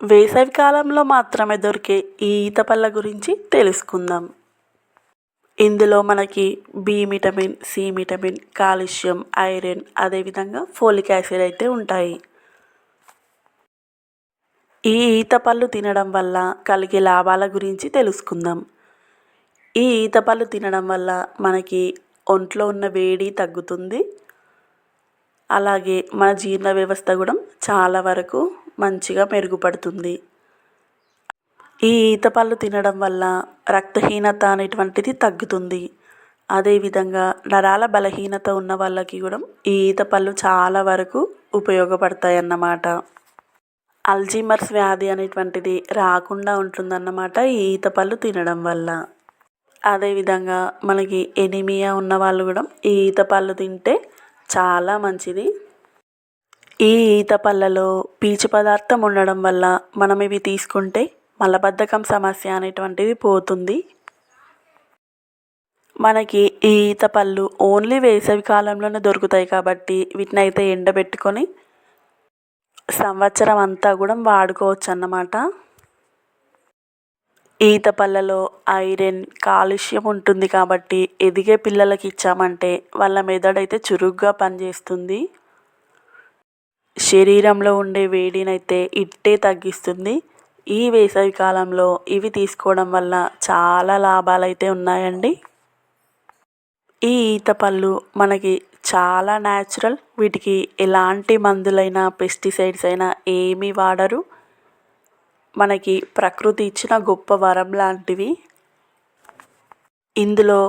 వేసవి కాలంలో మాత్రమే దొరికే ఈ ఈత పళ్ళ గురించి తెలుసుకుందాం. ఇందులో మనకి B vitamin, C vitamin, calcium, iron, అదేవిధంగా ఫోలిక్ యాసిడ్ అయితే ఉంటాయి. ఈ ఈత పళ్ళు తినడం వల్ల కలిగే లాభాల గురించి తెలుసుకుందాం. ఈ ఈత పళ్ళు తినడం వల్ల మనకి ఒంట్లో ఉన్న వేడి తగ్గుతుంది. అలాగే మన జీర్ణ వ్యవస్థ కూడా చాలా వరకు మంచిగా మెరుగుపడుతుంది. ఈ ఈత పళ్ళు తినడం వల్ల రక్తహీనత అనేటువంటిది తగ్గుతుంది. అదేవిధంగా నరాల బలహీనత ఉన్న వాళ్ళకి కూడా ఈ ఈత పళ్ళు చాలా వరకు ఉపయోగపడతాయి అన్నమాట. అల్జీమర్స్ వ్యాధి అనేటువంటిది రాకుండా ఉంటుందన్నమాట ఈ ఈత పళ్ళు తినడం వల్ల. అదేవిధంగా మనకి ఎనీమియా ఉన్న వాళ్ళు కూడా ఈ ఈత పళ్ళు తింటే చాలా మంచిది. ఈ ఈత పళ్ళలో పీచు పదార్థం ఉండడం వల్ల మనం ఇవి తీసుకుంటే మలబద్ధకం సమస్య అనేటువంటిది పోతుంది. మనకి ఈ ఈత పళ్ళు ఓన్లీ వేసవి కాలంలోనే దొరుకుతాయి కాబట్టి వీటిని అయితే ఎండబెట్టుకొని సంవత్సరం అంతా కూడా వాడుకోవచ్చు అన్నమాట. ఈత పళ్ళలో ఐరన్, కాల్షియం ఉంటుంది కాబట్టి ఎదిగే పిల్లలకి ఇచ్చామంటే వాళ్ళ మెదడైతే చురుగ్గా పనిచేస్తుంది. శరీరంలో ఉండే వేడినైతే ఇట్టే తగ్గిస్తుంది. ఈ వేసవి కాలంలో ఇవి తీసుకోవడం వల్ల చాలా లాభాలు అయితే ఉన్నాయండి. ఈ ఈత పళ్ళు మనకి చాలా న్యాచురల్. వీటికి ఎలాంటి మందులైనా పెస్టిసైడ్స్ అయినా ఏమీ వాడరు. మనకి ప్రకృతి ఇచ్చిన గొప్ప వరం లాంటివి. ఇందులో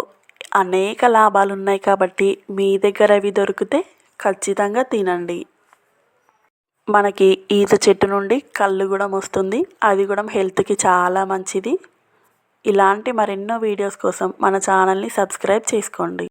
అనేక లాభాలు ఉన్నాయి కాబట్టి మీ దగ్గర అవి దొరికితే ఖచ్చితంగా తినండి. మనకి ఈత చెట్టు నుండి కళ్ళు కూడా వస్తుంది. అది కూడా హెల్త్కి చాలా మంచిది. ఇలాంటి మరెన్నో వీడియోస్ కోసం మన ఛానల్ని సబ్స్క్రైబ్ చేసుకోండి.